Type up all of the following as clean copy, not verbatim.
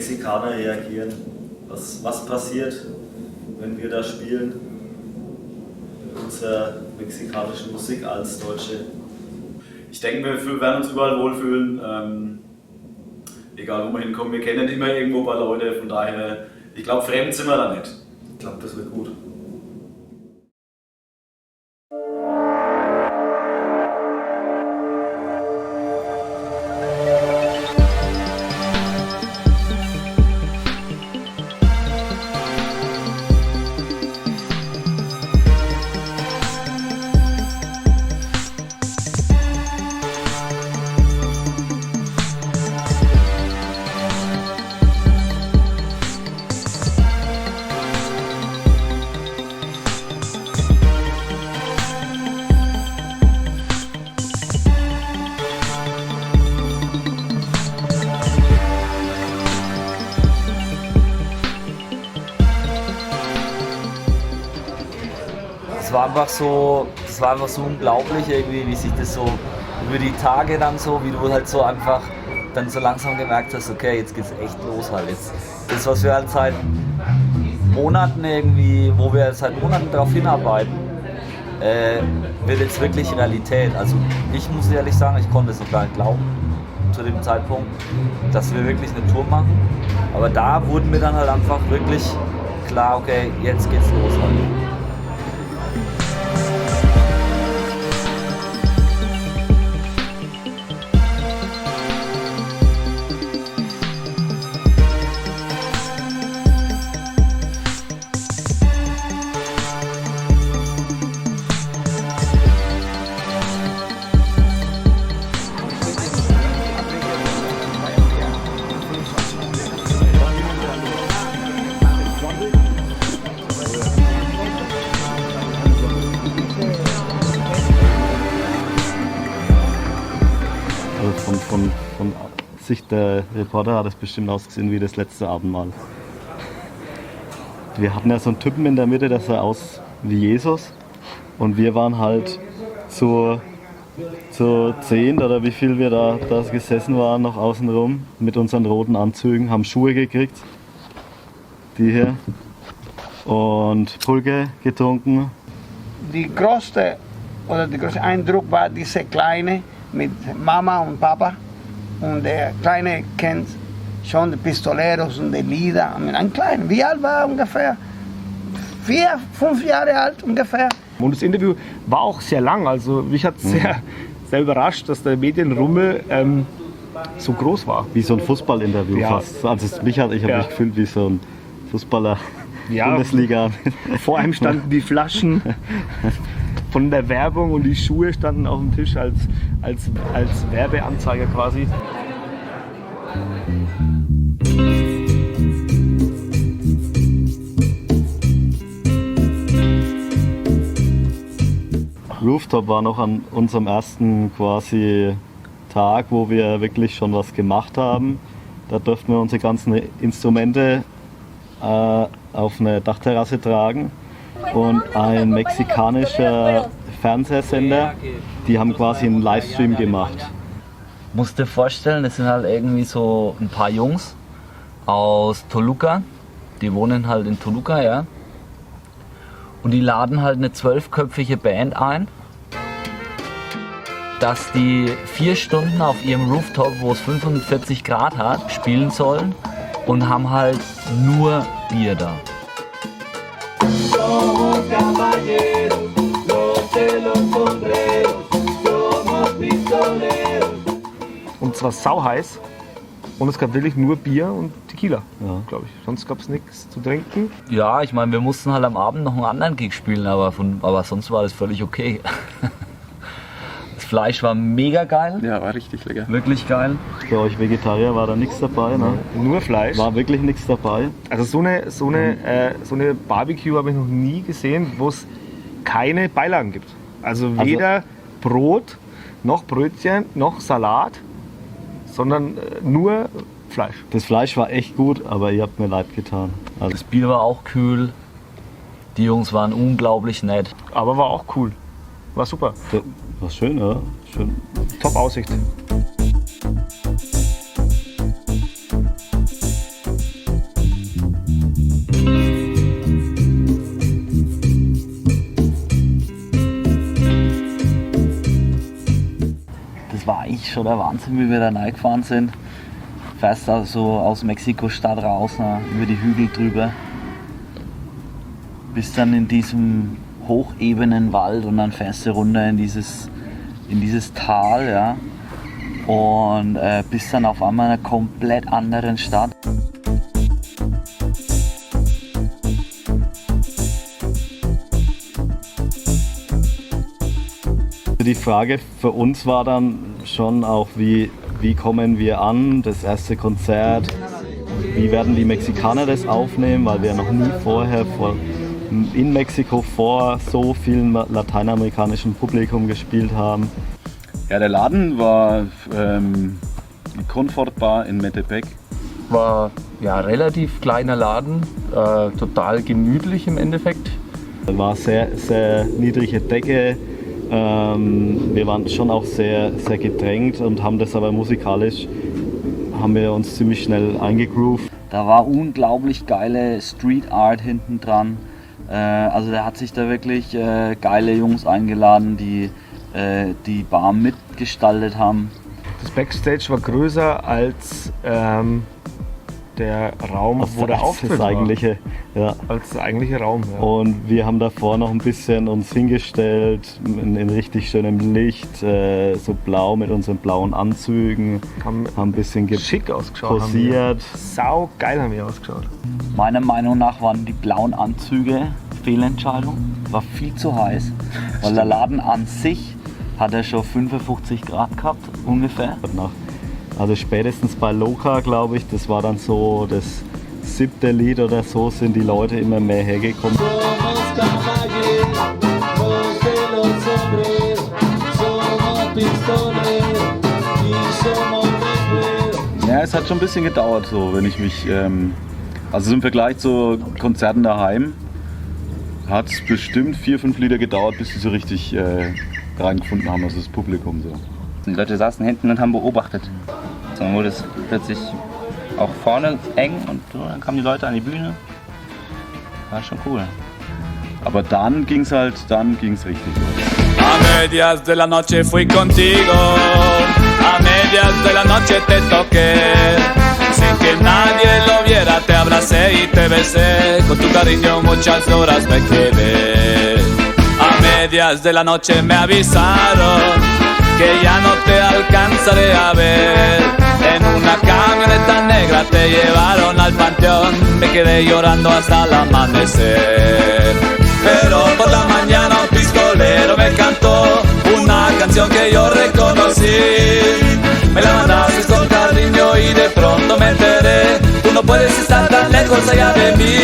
Mexikaner reagieren? Was passiert, wenn wir da spielen? Mit unserer mexikanischen Musik als Deutsche? Ich denke, wir werden uns überall wohlfühlen. Egal wo wir hinkommen, wir kennen immer irgendwo ein paar Leute. Von daher, ich glaube, fremd sind wir da nicht. Ich glaube, das wird gut. Das war einfach so unglaublich irgendwie, wie sich das so über die Tage dann so, wie du halt so einfach dann so langsam gemerkt hast, okay, jetzt geht's echt los halt jetzt. Das, was wir halt seit Monaten irgendwie, wo wir seit Monaten darauf hinarbeiten, wird jetzt wirklich Realität. Also ich muss ehrlich sagen, ich konnte es noch gar nicht glauben zu dem Zeitpunkt, dass wir wirklich eine Tour machen. Aber da wurden mir dann halt einfach wirklich klar, okay, jetzt geht's los halt. Von Sicht der Reporter hat es bestimmt ausgesehen wie das letzte Abendmahl. Wir hatten ja so einen Typen in der Mitte, der sah aus wie Jesus. Und wir waren halt zu 10 oder wie viel wir da gesessen waren, noch außen rum mit unseren roten Anzügen, haben Schuhe gekriegt. Die hier. Und Pulque getrunken. Der größte Eindruck war diese Kleine mit Mama und Papa. Und der Kleine kennt schon die Pistoleros und die Lieder. Ein Kleiner, wie alt war er ungefähr? 4, 5 Jahre alt ungefähr. Und das Interview war auch sehr lang. Also mich hat sehr überrascht, dass der Medienrummel so groß war. Wie so ein Fußballinterview fast. Also ich habe mich gefühlt wie so ein Fußballer Bundesliga. Vor einem standen die Flaschen von der Werbung und die Schuhe standen auf dem Tisch als Werbeanzeiger quasi. Rooftop war noch an unserem ersten quasi Tag, wo wir wirklich schon was gemacht haben. Da durften wir unsere ganzen Instrumente auf eine Dachterrasse tragen. Und ein mexikanischer Fernsehsender, die haben quasi einen Livestream gemacht. Musst dir vorstellen, das sind halt irgendwie so ein paar Jungs aus Toluca, die wohnen halt in Toluca, ja. Und die laden halt eine 12-köpfige Band ein, dass die 4 Stunden auf ihrem Rooftop, wo es 45 Grad hat, spielen sollen und haben halt nur Bier da. Somos caballeros, los de los sombreros, somos pistoleros. Und es war sauheiß und es gab wirklich nur Bier und Tequila, glaube ich. Sonst gab es nichts zu trinken. Ja, ich meine, wir mussten halt am Abend noch einen anderen Gig spielen, aber sonst war das völlig okay. Das Fleisch war mega geil. Ja, war richtig lecker. Wirklich geil. Für euch Vegetarier war da nichts dabei, ne? Nur Fleisch. War wirklich nichts dabei. Also so eine Barbecue habe ich noch nie gesehen, wo es keine Beilagen gibt. Also weder Brot, noch Brötchen, noch Salat, sondern nur Fleisch. Das Fleisch war echt gut, aber ihr habt mir leid getan. Also das Bier war auch kühl. Die Jungs waren unglaublich nett. Aber war auch cool. War super. War schön, ja? Schön. Top Aussicht. schon der Wahnsinn, wie wir da reingefahren sind. Fährst also aus Mexiko-Stadt raus, über die Hügel drüber. Bist dann in diesem hochebenen Wald und dann fährst du runter in dieses Tal, ja. Und bist dann auf einmal in einer komplett anderen Stadt. Die Frage für uns war dann schon auch, wie kommen wir an, das erste Konzert, wie werden die Mexikaner das aufnehmen, weil wir noch nie vorher in Mexiko vor so vielen lateinamerikanischen Publikum gespielt haben. Ja, der Laden war die Comfort Bar in Metepec. War ja relativ kleiner Laden, total gemütlich im Endeffekt. Es war sehr, sehr niedrige Decke. Wir waren schon auch sehr, sehr gedrängt und haben das aber musikalisch, haben wir uns ziemlich schnell eingegroovt. Da war unglaublich geile Street Art hinten dran. Also der hat sich da wirklich geile Jungs eingeladen, die die Bar mitgestaltet haben. Das Backstage war größer als der Raum, wo der Auftritt war. Eigentliche, ja. Als der eigentliche Raum. Ja. Und wir haben davor noch ein bisschen uns hingestellt, in richtig schönem Licht, so blau mit unseren blauen Anzügen. Haben ein bisschen schick ausgeschaut. Posiert. Sau geil haben wir ausgeschaut. Meiner Meinung nach waren die blauen Anzüge Fehlentscheidung. War viel zu heiß, weil der Laden an sich hat er schon 55 Grad gehabt, ungefähr. Also spätestens bei Loca, glaube ich, das war dann so das 7. Lied oder so, sind die Leute immer mehr hergekommen. Ja, es hat schon ein bisschen gedauert, so, wenn ich mich, also im Vergleich zu Konzerten daheim, hat es bestimmt 4-5 Lieder gedauert, bis sie so richtig reingefunden haben, also das Publikum so. Die Leute saßen hinten und haben beobachtet. Dann wurde es plötzlich auch vorne eng und dann kamen die Leute an die Bühne. War schon cool. Aber dann ging's richtig los. A medias de la noche fui contigo, a medias de la noche te toqué, sin que nadie lo viera te abracé y te besé, con tu cariño muchas horas me quedé. A medias de la noche me avisaron que ya no te alcanzaré a ver. En una camioneta negra te llevaron al panteón. Me quedé llorando hasta el amanecer. Pero por la mañana un pistolero me cantó una canción que yo reconocí. Me la mandaste con cariño y de pronto me enteré. Tú no puedes estar tan lejos allá de mí.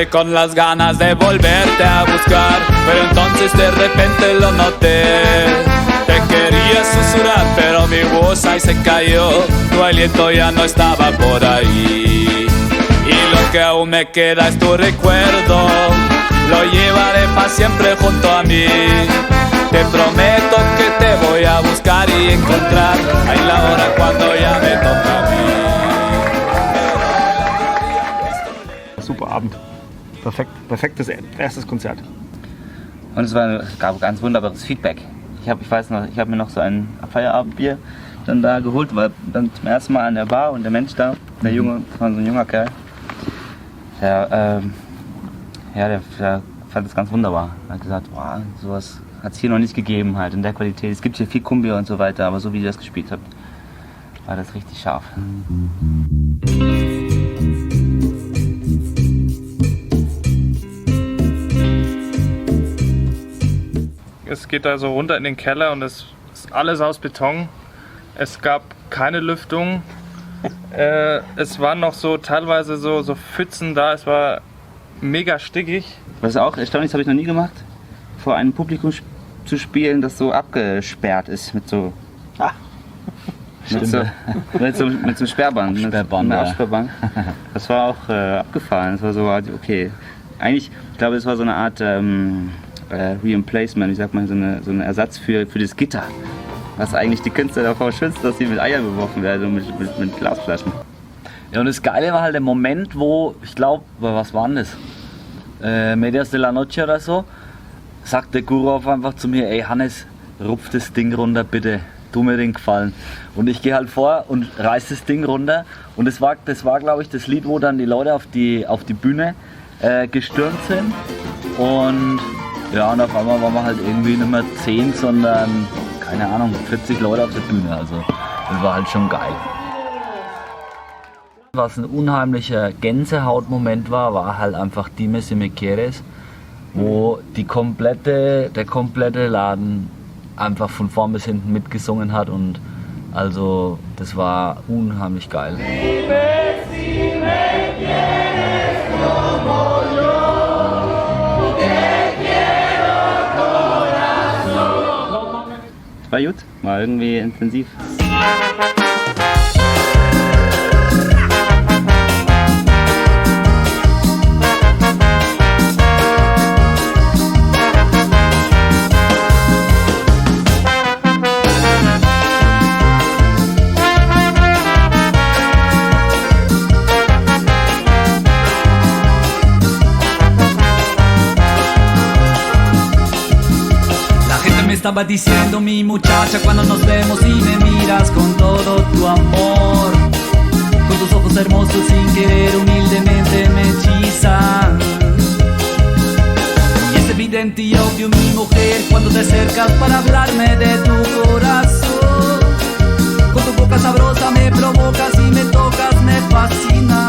Con las ganas de volverte a buscar, pero entonces de repente lo noté. Te quería susurrar, pero mi voz ahí se cayó. Tu aliento ya no estaba por ahí. Y lo que aún me queda es tu recuerdo. Lo llevaré para siempre junto a mí. Te prometo que te voy a buscar y encontrar ahí la hora cuando ya me toca a mí. Super Abend. Perfektes erstes Konzert. Und es gab ganz wunderbares Feedback. Ich weiß noch, ich habe mir noch so ein Feierabendbier dann da geholt, war dann zum ersten Mal an der Bar und der Mensch da, der Junge, das war so ein junger Kerl, der fand das ganz wunderbar. Er hat gesagt, wow, sowas hat es hier noch nicht gegeben halt in der Qualität. Es gibt hier viel Kumbia und so weiter, aber so wie ihr das gespielt habt, war das richtig scharf. Es geht da so runter in den Keller und es ist alles aus Beton. Es gab keine Lüftung. Es waren noch so teilweise so Pfützen da. Es war mega stickig. Was auch erstaunlich ist, habe ich noch nie gemacht, vor einem Publikum zu spielen, das so abgesperrt ist mit so mit so Sperrband, mit einer Absperrband. Das war auch abgefahren. Das war so, okay. Eigentlich, ich glaube, es war so eine Art Reemplacement, ich sag mal, so eine Ersatz für das Gitter. was eigentlich die Künstler davor schützt, dass sie mit Eiern beworfen werden und mit Glasflaschen. Ja, und das Geile war halt der Moment, wo, ich glaube, was war denn das? Medias de la Noche oder so, sagt der Gurov einfach zu mir, ey Hannes, rupf das Ding runter bitte, tu mir den Gefallen. Und ich gehe halt vor und reiß das Ding runter und das war glaube ich das Lied, wo dann die Leute auf die Bühne gestürmt sind und ja, und auf einmal waren wir halt irgendwie nicht mehr 10, sondern, keine Ahnung, 40 Leute auf der Bühne, also das war halt schon geil. Was ein unheimlicher Gänsehautmoment war halt einfach Dime si me quieres, wo der komplette Laden einfach von vorn bis hinten mitgesungen hat und also das war unheimlich geil. War gut, war irgendwie intensiv. Estaba diciendo mi muchacha cuando nos vemos y me miras con todo tu amor. Con tus ojos hermosos sin querer humildemente me hechizan. Y es evidente y obvio mi mujer cuando te acercas para hablarme de tu corazón. Con tu boca sabrosa me provocas y me tocas, me fascina.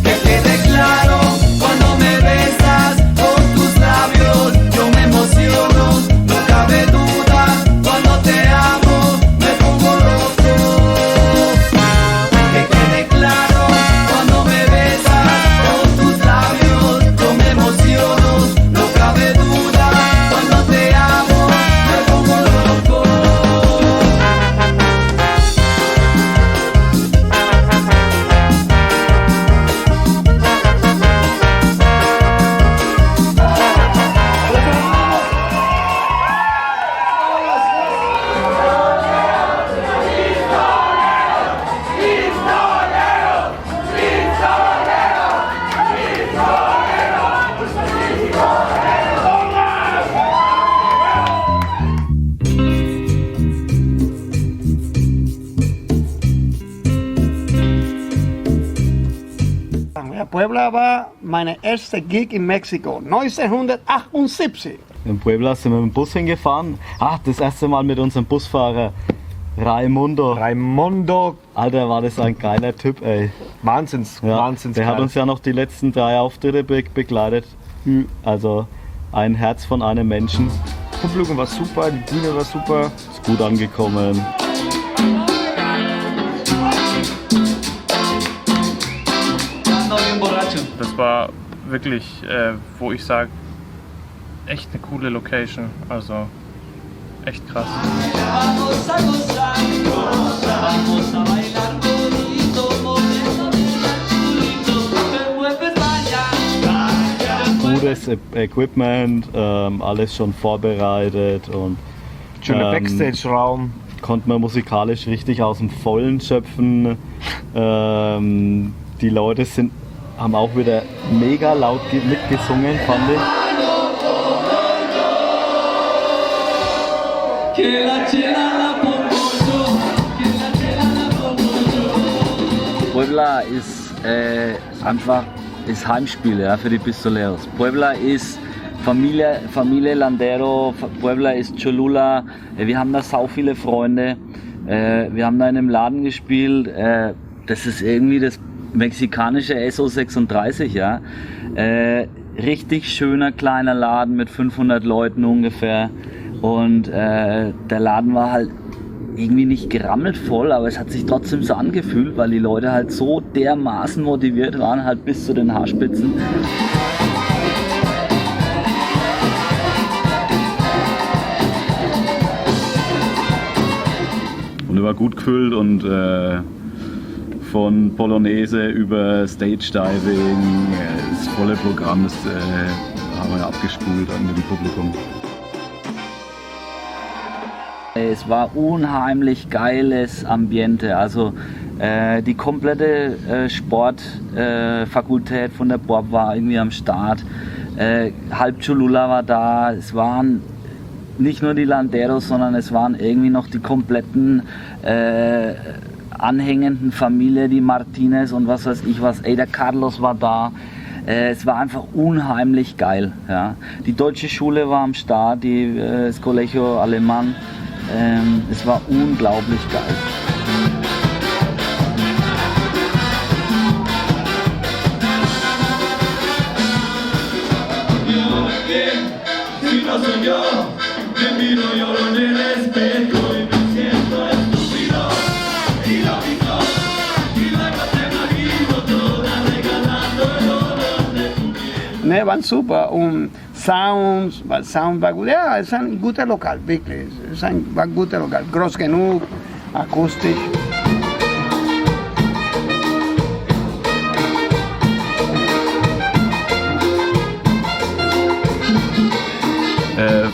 Que quede claro cuando me besas con tus labios yo me emociono, no cabe duda, cuando te amo me pongo loco. Que quede claro, cuando me besas con tus labios yo me emociono, no cabe duda, cuando te amo me pongo loco. Puebla war meine erste Gig in Mexiko, 1978. In Puebla sind wir mit dem Bus hingefahren. Das erste Mal mit unserem Busfahrer Raimundo. Alter, war das ein geiler Typ, ey. Wahnsinns. Der hat uns ja noch die letzten 3 Auftritte begleitet. Also ein Herz von einem Menschen. Das Publikum war super, die Bühne war super. Ist gut angekommen. Das war wirklich, wo ich sage, echt eine coole Location. Also echt krass. Gutes Equipment, alles schon vorbereitet und schöner Backstage-Raum. Konnte man musikalisch richtig aus dem Vollen schöpfen. Die Leute haben auch wieder mega laut mitgesungen, fand ich. Puebla ist einfach das Heimspiel, ja, für die Pistoleros. Puebla ist Familie Landero, Puebla ist Cholula. Wir haben da sau viele Freunde. Wir haben da in einem Laden gespielt. Das ist irgendwie das mexikanische SO36, ja. Richtig schöner kleiner Laden mit 500 Leuten ungefähr. Und der Laden war halt irgendwie nicht gerammelt voll, aber es hat sich trotzdem so angefühlt, weil die Leute halt so dermaßen motiviert waren, halt bis zu den Haarspitzen. Und er war gut gefüllt und von Polonaise über Stage Diving, das volle Programm, das haben wir abgespult mit dem Publikum. Es war unheimlich geiles Ambiente, also die komplette Sportfakultät von der BORB war irgendwie am Start, halb Cholula war da, es waren nicht nur die Landeros, sondern es waren irgendwie noch die kompletten anhängenden Familie, die Martinez und was weiß ich was, der Carlos war da. Es war einfach unheimlich geil. Ja. Die deutsche Schule war am Start, das Colegio Alemán. Es war unglaublich geil. Ne, waren super und Sound war gut. Ja, es ist ein guter Lokal, wirklich. War ein guter Lokal, groß genug, akustisch.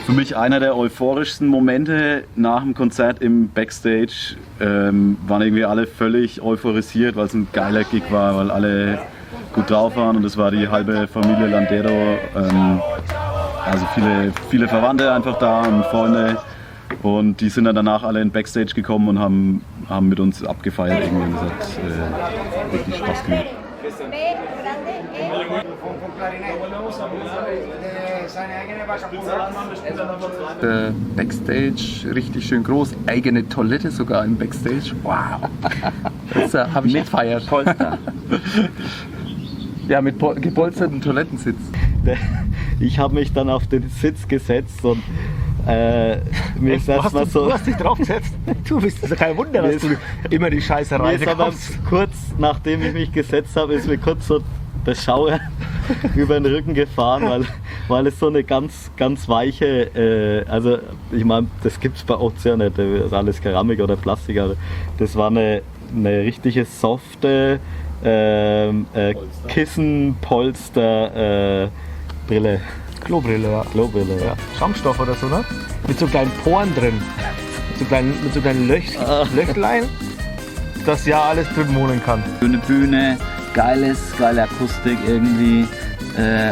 Für mich einer der euphorischsten Momente nach dem Konzert im Backstage. Waren irgendwie alle völlig euphorisiert, weil es ein geiler Gig war, weil alle gut drauf waren und es war die halbe Familie Landero. Also viele Verwandte einfach da und Freunde. Und die sind dann danach alle in Backstage gekommen und haben mit uns abgefeiert irgendwie. Und das hat richtig Spaß gemacht. Backstage richtig schön groß, eigene Toilette sogar im Backstage. Wow, das habe ich gefeiert. Polster. Ja, mit gepolsterten Toilettensitz. Ich habe mich dann auf den Sitz gesetzt und mir ist erstmal so. Du hast dich drauf gesetzt? Du bist ja kein Wunder, dass du immer die Scheiße reinkommst. Kurz nachdem ich mich gesetzt habe, ist mir kurz so der Schauer über den Rücken gefahren, weil es so eine ganz, ganz weiche, also ich meine, das gibt es bei Ozean nicht, das ist alles Keramik oder Plastik, aber das war eine richtige softe Kissen-Polster Brille. Klobrille, ja. Klobrille, ja. Schaumstoff oder so, ne? Mit so kleinen Poren drin. Mit so kleinen Löchlein, dass ja alles drin wohnen kann. Schöne Bühne, geile Akustik irgendwie.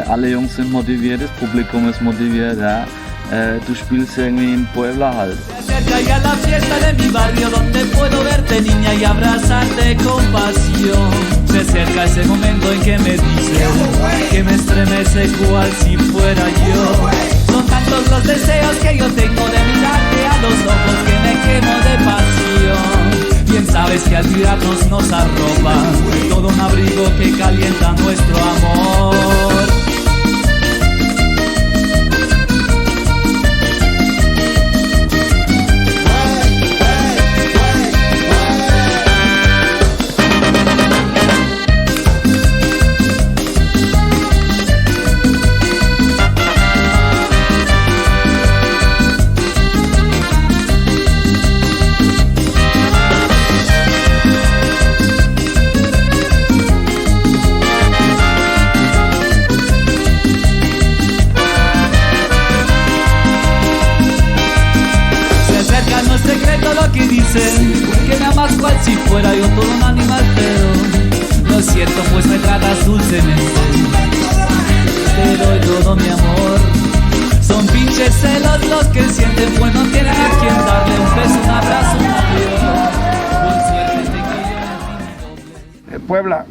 Alle Jungs sind motiviert, das Publikum ist motiviert, ja. Du spielst irgendwie in Puebla halt. Y a la fiesta de mi barrio donde puedo verte niña y abrazarte con pasión. Se acerca ese momento en que me dices que me estremece cual si fuera yo. Son tantos los deseos que yo tengo de mirarte a los ojos que me quemo de pasión. Bien sabes que al mirarnos nos arropa todo un abrigo que calienta nuestro amor. Que me amas cual si fuera yo todo un animal, pero no es cierto, pues me tratas dulcemente. Te doy todo mi amor. Son pinches celos los que sienten, pues no tienen a quien darle un beso, un abrazo, un adiós. Por suerte te quiero. Puebla,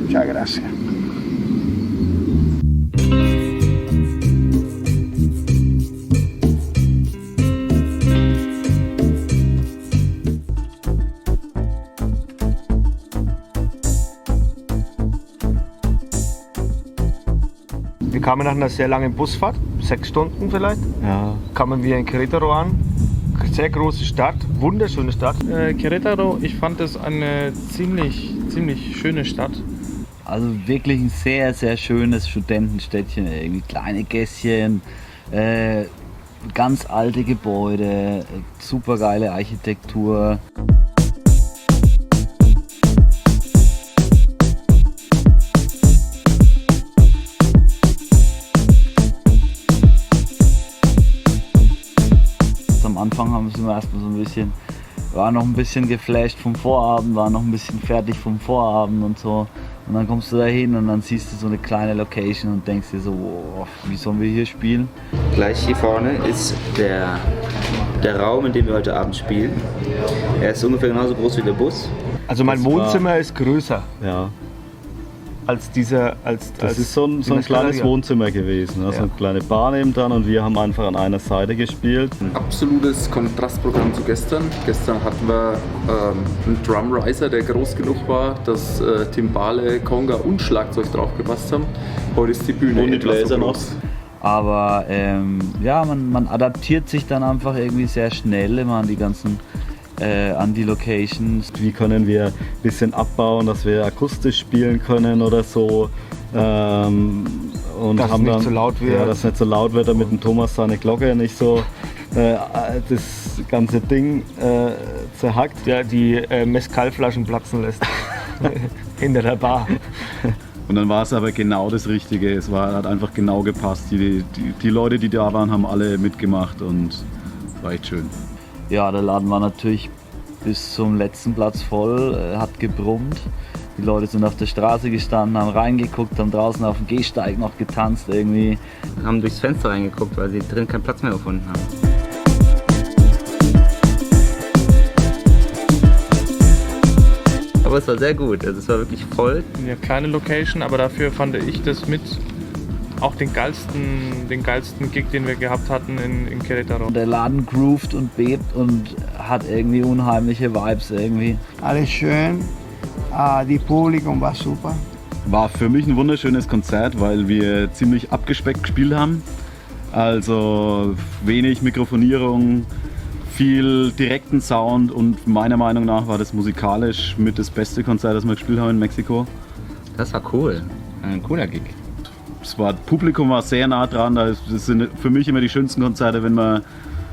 muchas gracias. Wir kamen nach einer sehr langen Busfahrt, 6 Stunden vielleicht, kamen wir in Querétaro an. Sehr große Stadt, wunderschöne Stadt. Querétaro, ich fand es eine ziemlich schöne Stadt. Also wirklich ein sehr, sehr schönes Studentenstädtchen, irgendwie kleine Gässchen, ganz alte Gebäude, super geile Architektur. Song sind wir erstmal so ein bisschen, war noch ein bisschen geflasht vom Vorabend, war noch ein bisschen fertig vom Vorabend und so. Und dann kommst du da hin und dann siehst du so eine kleine Location und denkst dir so, wow, wie sollen wir hier spielen? Gleich hier vorne ist der Raum, in dem wir heute Abend spielen. Er ist ungefähr genauso groß wie der Bus. Also mein Wohnzimmer ist größer. Ja. Als dieser. Das ist so ein kleines Wohnzimmer gewesen. Also eine kleine Bar nebendran und wir haben einfach an einer Seite gespielt. Absolutes Kontrastprogramm zu gestern. Gestern hatten wir einen Drumriser, der groß genug war, dass Timbale, Conga und Schlagzeug drauf gepasst haben. Heute ist die Bühne und die Bläser noch. Aber ja, man adaptiert sich dann einfach irgendwie sehr schnell immer an die Locations. Wie können wir ein bisschen abbauen, dass wir akustisch spielen können oder so. Und dass haben es nicht dann, so laut wird. Ja, dass es nicht so laut wird, damit dem Thomas seine Glocke nicht so das ganze Ding zerhackt. Der die Mezcal-Flaschen platzen lässt. Hinter der Bar. Und dann war es aber genau das Richtige. Hat einfach genau gepasst. Die Leute, die da waren, haben alle mitgemacht und war echt schön. Ja, der Laden war natürlich bis zum letzten Platz voll, hat gebrummt. Die Leute sind auf der Straße gestanden, haben reingeguckt, haben draußen auf dem Gehsteig noch getanzt irgendwie. Haben durchs Fenster reingeguckt, weil sie drin keinen Platz mehr gefunden haben. Aber es war sehr gut, also es war wirklich voll. Eine kleine Location, aber dafür fand ich das mit auch den geilsten Gig, den wir gehabt hatten in Querétaro. Der Laden groovt und bebt und hat irgendwie unheimliche Vibes irgendwie. Alles schön, die Publikum war super. War für mich ein wunderschönes Konzert, weil wir ziemlich abgespeckt gespielt haben. Also wenig Mikrofonierung, viel direkten Sound und meiner Meinung nach war das musikalisch mit das beste Konzert, das wir gespielt haben in Mexiko. Das war cool, ein cooler Gig. Das Publikum war sehr nah dran, das sind für mich immer die schönsten Konzerte, wenn man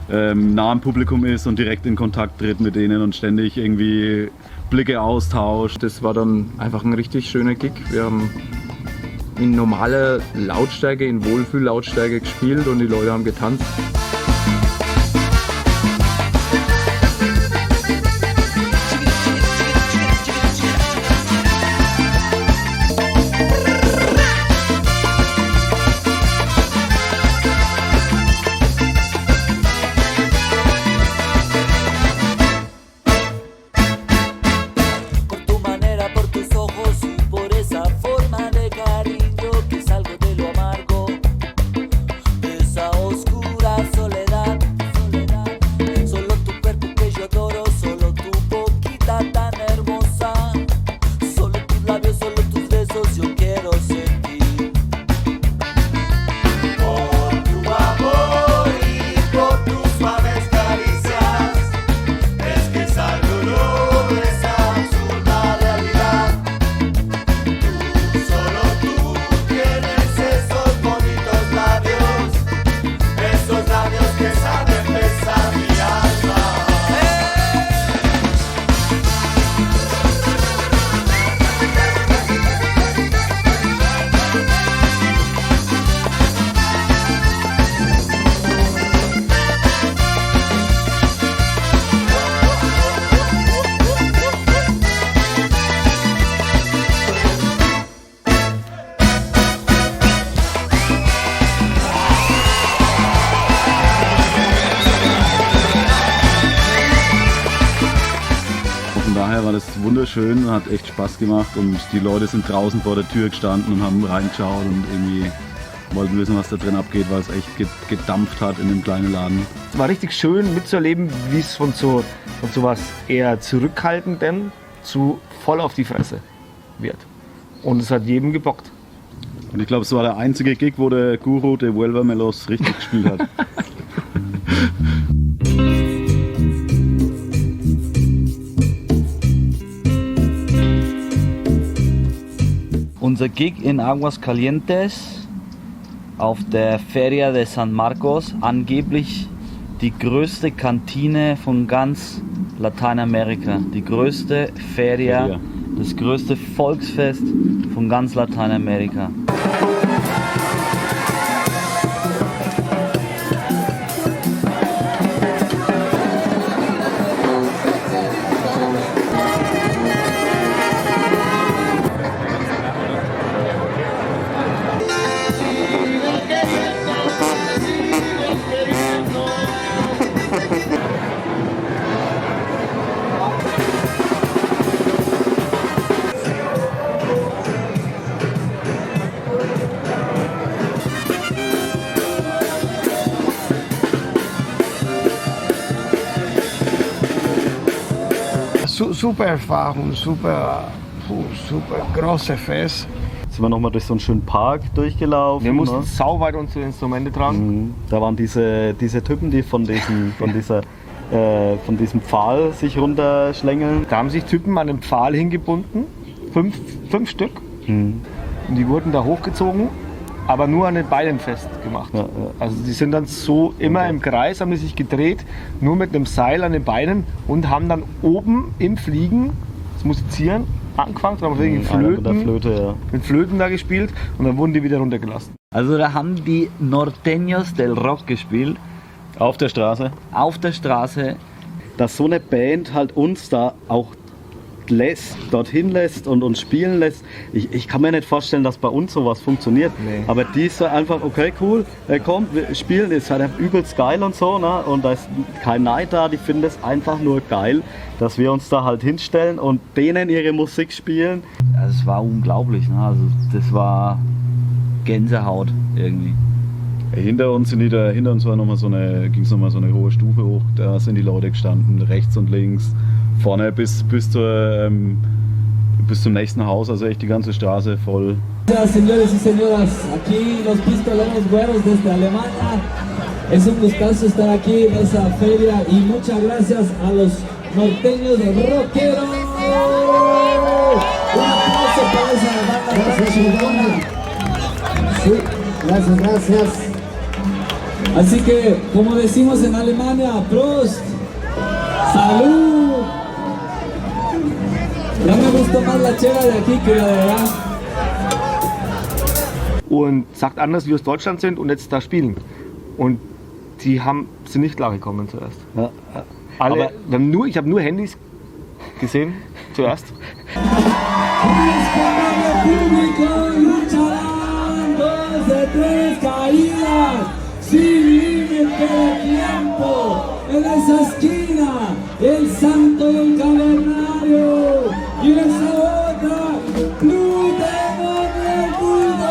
nah am Publikum ist und direkt in Kontakt tritt mit denen und ständig irgendwie Blicke austauscht. Das war dann einfach ein richtig schöner Gig. Wir haben in normaler Lautstärke, in Wohlfühllautstärke gespielt und die Leute haben getanzt. War das wunderschön, hat echt Spaß gemacht und die Leute sind draußen vor der Tür gestanden und haben reingeschaut und irgendwie wollten wissen, was da drin abgeht, weil es echt gedampft hat in dem kleinen Laden. Es war richtig schön mitzuerleben, wie es von so was eher Zurückhaltenden zu voll auf die Fresse wird. Und es hat jedem gebockt. Und ich glaube, es war der einzige Gig, wo der Guru de Vuelvamelos richtig gespielt hat. Unser Gig in Aguascalientes auf der Feria de San Marcos, angeblich die größte Kantine von ganz Lateinamerika, die größte Feria, das größte Volksfest von ganz Lateinamerika. super Erfahrung, super große Fest. Sind wir nochmal durch so einen schönen Park durchgelaufen. Wir mussten sauweit unsere Instrumente tragen. Da waren diese Typen, die von diesem Pfahl sich runterschlängeln. Da haben sich Typen an den Pfahl hingebunden, fünf Stück. Und die wurden da hochgezogen, aber nur an den Beinen festgemacht. Ja. Also die sind dann so immer im Kreis, haben die sich gedreht, nur mit einem Seil an den Beinen und haben dann oben im Fliegen das Musizieren angefangen, haben mit Flöten da gespielt und dann wurden die wieder runtergelassen. Also da haben die Norteños del Rock gespielt. Auf der Straße? Auf der Straße. Dass so eine Band halt uns da auch dorthin lässt und uns spielen lässt. Ich kann mir nicht vorstellen, dass bei uns sowas funktioniert. Nee. Aber die ist einfach, okay, cool, kommt, wir spielen, ist halt übelst geil und so. Ne? Und da ist kein Neid da, die finden es einfach nur geil, dass wir uns da halt hinstellen und denen ihre Musik spielen. Also es war unglaublich, ne? Also das war Gänsehaut irgendwie. Hinter uns war ging es nochmal so eine hohe Stufe hoch, da sind die Leute gestanden, rechts und links, vorne bis zum nächsten Haus, also echt die ganze Straße voll. Señores y señoras, aquí los pistoleros güeros desde Alemania. Es un gustazo estar aquí en esa feria y muchas gracias a los norteños rockeros. Un aplauso para esa banda chingona. Sí, gracias. Así que, como decimos en Alemania, Prost, Salud. Ya me gustó más la chela de aquí que la de allá. Und sagt anders, wie aus Deutschland sind und jetzt da spielen. Und die sind nicht klargekommen zuerst. Ja. Alle, ich habe nur Handys gesehen zuerst. Sin límite de tiempo, en esa esquina, el santo del cavernario, y en esa otra, Blue Demon del Bulldog.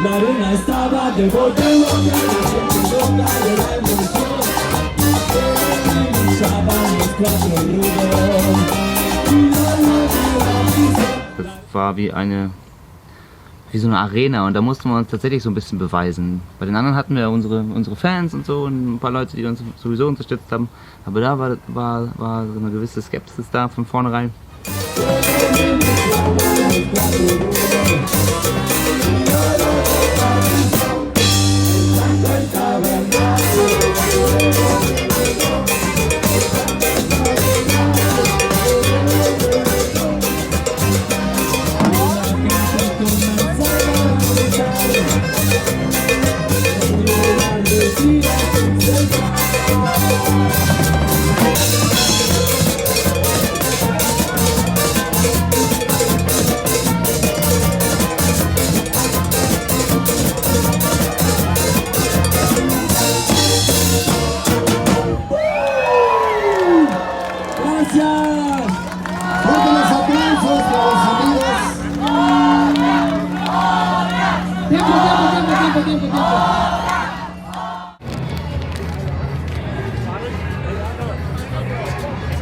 La arena estaba de boca en boca, la de la emoción, luchaban los cuatro rudos. Das war wie so eine Arena und da mussten wir uns tatsächlich so ein bisschen beweisen. Bei den anderen hatten wir unsere Fans und so und ein paar Leute, die uns sowieso unterstützt haben, aber da war so eine gewisse Skepsis da von vornherein.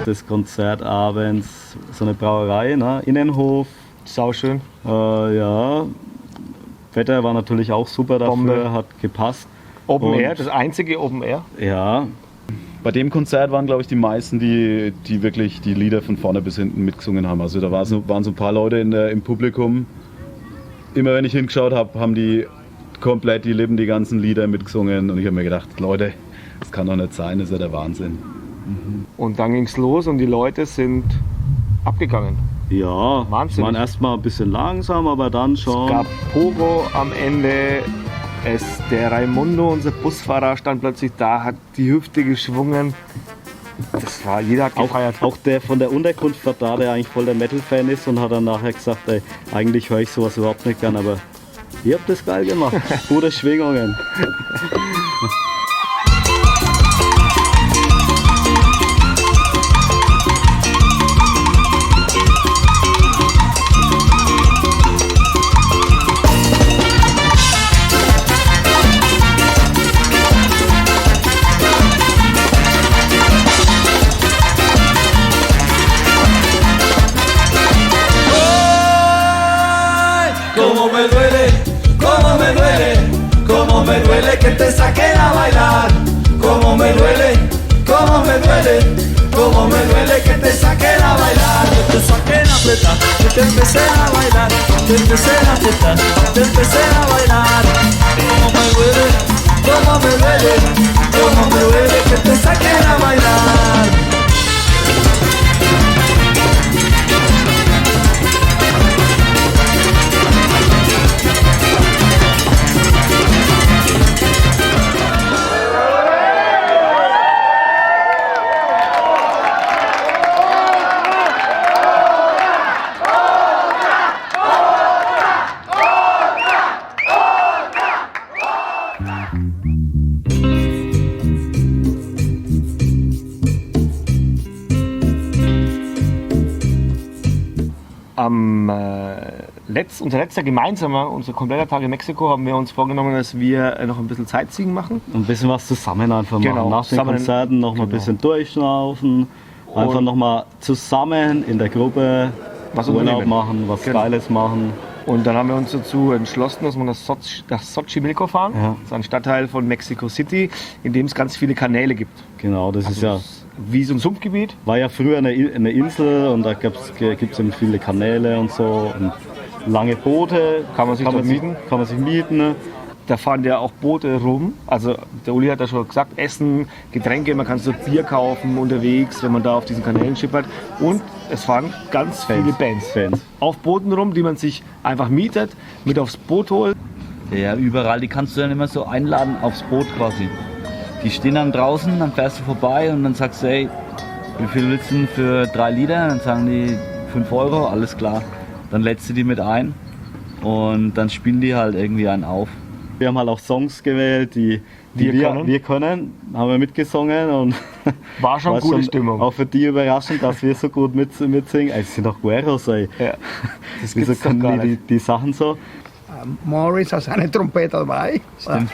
Das Konzert abends, so eine Brauerei, ne? Innenhof. Sauschön. Ja, Wetter war natürlich auch super dafür, Bombe. Hat gepasst. Open Air, das einzige Open Air? Ja. Bei dem Konzert waren, glaube ich, die meisten, die wirklich die Lieder von vorne bis hinten mitgesungen haben. Also da waren so ein paar Leute im Publikum. Immer wenn ich hingeschaut habe, haben die komplett die ganzen Lieder mitgesungen. Und ich habe mir gedacht, Leute, das kann doch nicht sein, das ist ja der Wahnsinn. Und dann ging es los und die Leute sind abgegangen. Ja, es waren erstmal ein bisschen langsam, aber dann schon. Es gab Pogo am Ende. Der Raimundo, unser Busfahrer, stand plötzlich da, hat die Hüfte geschwungen. Das war, jeder hat gefeiert. Auch der von der Unterkunft war da, der eigentlich voll der Metal-Fan ist und hat dann nachher gesagt, ey, eigentlich höre ich sowas überhaupt nicht gern, aber ihr habt das geil gemacht. Gute Schwingungen. duele que te saquen a bailar. Cómo me duele, cómo me duele, cómo me duele que te saquen a bailar. Que te saquen a apretar, que te empecé a bailar, que empecé a apretar, te empecé a bailar. Cómo me duele, cómo me duele, cómo me duele que te saquen a bailar. Unser letzter gemeinsamer, unser kompletter Tag in Mexiko, haben wir uns vorgenommen, dass wir noch ein bisschen Sightseeing machen. Ein bisschen was zusammen einfach machen. Nach den Konzerten noch mal ein bisschen durchschnaufen. Einfach noch mal zusammen in der Gruppe was Urlaub machen, was Geiles machen. Und dann haben wir uns dazu entschlossen, dass wir nach Xochimilco fahren. Ja. Das ist ein Stadtteil von Mexico City, in dem es ganz viele Kanäle gibt. Genau, das ist ja wie so ein Sumpfgebiet. War ja früher eine Insel und da gibt es eben viele Kanäle und so. Und lange Boote kann man sich mieten. Da fahren ja auch Boote rum. Also der Uli hat ja schon gesagt, Essen, Getränke, man kann so Bier kaufen unterwegs, wenn man da auf diesen Kanälen schippert. Und es fahren ganz viele Bands auf Booten rum, die man sich einfach mietet, mit aufs Boot holt. Ja, überall, die kannst du dann immer so einladen aufs Boot quasi. Die stehen dann draußen, dann fährst du vorbei und dann sagst du, hey, wie viel willst du denn für 3 Liter? Dann sagen die 5 Euro, alles klar. Dann lädst du die mit ein und dann spielen die halt irgendwie einen auf. Wir haben halt auch Songs gewählt, die wir können, haben wir mitgesungen und war schon gute Stimmung. Auch für die überraschend, dass wir so gut mitsingen. Es sind doch Gueros, ey. Ja, das wieso können die Sachen so? Morris hat seine Trompete dabei. Stimmt.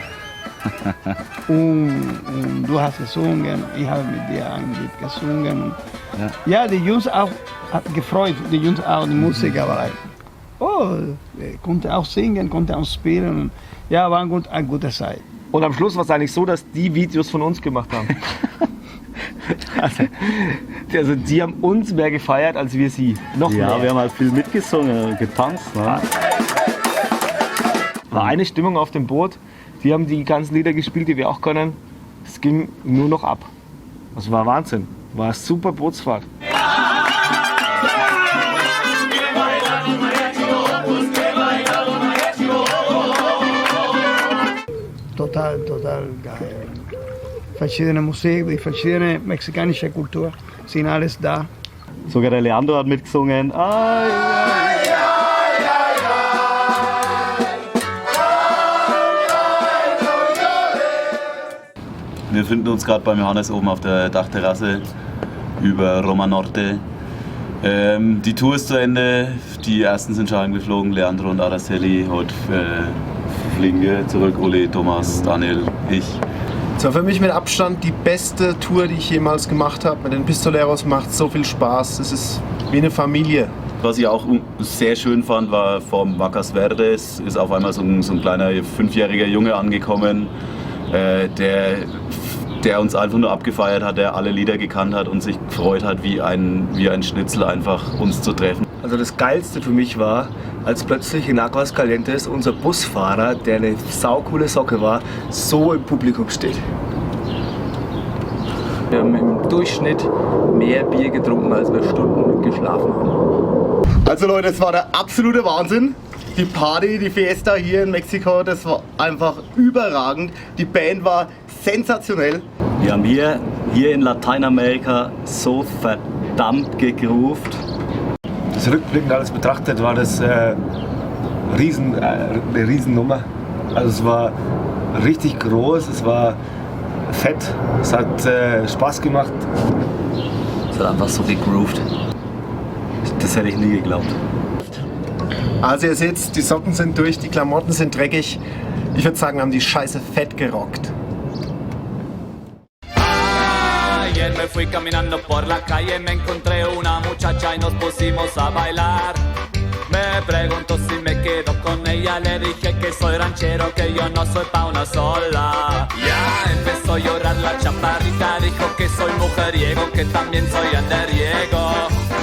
Und du hast gesungen, ich habe mit dir ein Lied gesungen. Ja, die Jungs auch hat gefreut, die Jungs auch, die Musiker, aber konnte auch singen, konnte auch spielen. Ja, war eine gute Zeit. Und am Schluss war es eigentlich so, dass die Videos von uns gemacht haben. also die haben uns mehr gefeiert als wir sie. Noch mehr. Ja, wir haben halt viel mitgesungen und getanzt. Ne? War eine Stimmung auf dem Boot. Die haben die ganzen Lieder gespielt, die wir auch können. Es ging nur noch ab. Das war Wahnsinn. War eine super Bootsfahrt. Total geil. Verschiedene Musik, die verschiedene mexikanische Kultur sind alles da. Sogar der Leandro hat mitgesungen. Wir befinden uns gerade beim Johannes oben auf der Dachterrasse über Roma Norte. Die Tour ist zu Ende, die ersten sind schon eingeflogen, Leandro und Araceli. Heute fliegen wir zurück, Uli, Thomas, Daniel, ich. Es war für mich mit Abstand die beste Tour, die ich jemals gemacht habe. Mit den Pistoleros macht so viel Spaß, es ist wie eine Familie. Was ich auch sehr schön fand, war vom Vacas Verdes ist auf einmal so ein kleiner 5-jähriger Junge angekommen, der uns einfach nur abgefeiert hat, der alle Lieder gekannt hat und sich gefreut hat, wie ein Schnitzel einfach uns zu treffen. Also das Geilste für mich war, als plötzlich in Aguascalientes unser Busfahrer, der eine saucoole Socke war, so im Publikum steht. Wir haben im Durchschnitt mehr Bier getrunken, als wir Stunden geschlafen haben. Also Leute, es war der absolute Wahnsinn. Die Party, die Fiesta hier in Mexiko, das war einfach überragend. Die Band war sensationell. Wir haben hier in Lateinamerika so verdammt gegroovt. Das rückblickend alles betrachtet war das eine Riesennummer. Also es war richtig groß, es war fett, es hat Spaß gemacht. Es hat einfach so gegroovt. Das hätte ich nie geglaubt. Also ihr seht, die Socken sind durch, die Klamotten sind dreckig. Ich würde sagen, wir haben die Scheiße fett gerockt. Ayer me fui caminando por la calle, me encontré una muchacha y nos pusimos a bailar. Me preguntó si me quedo con ella, le dije que soy ranchero, que yo no soy pa' una sola. Ya empezó a llorar la chaparrita, dijo que soy mujeriego, que también soy andariego.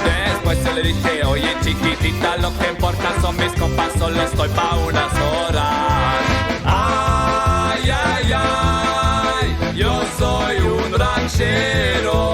Después se le dije, oye chiquitita, lo que importa son mis compas, solo estoy pa' unas horas. Ay, ay, ay, yo soy un ranchero.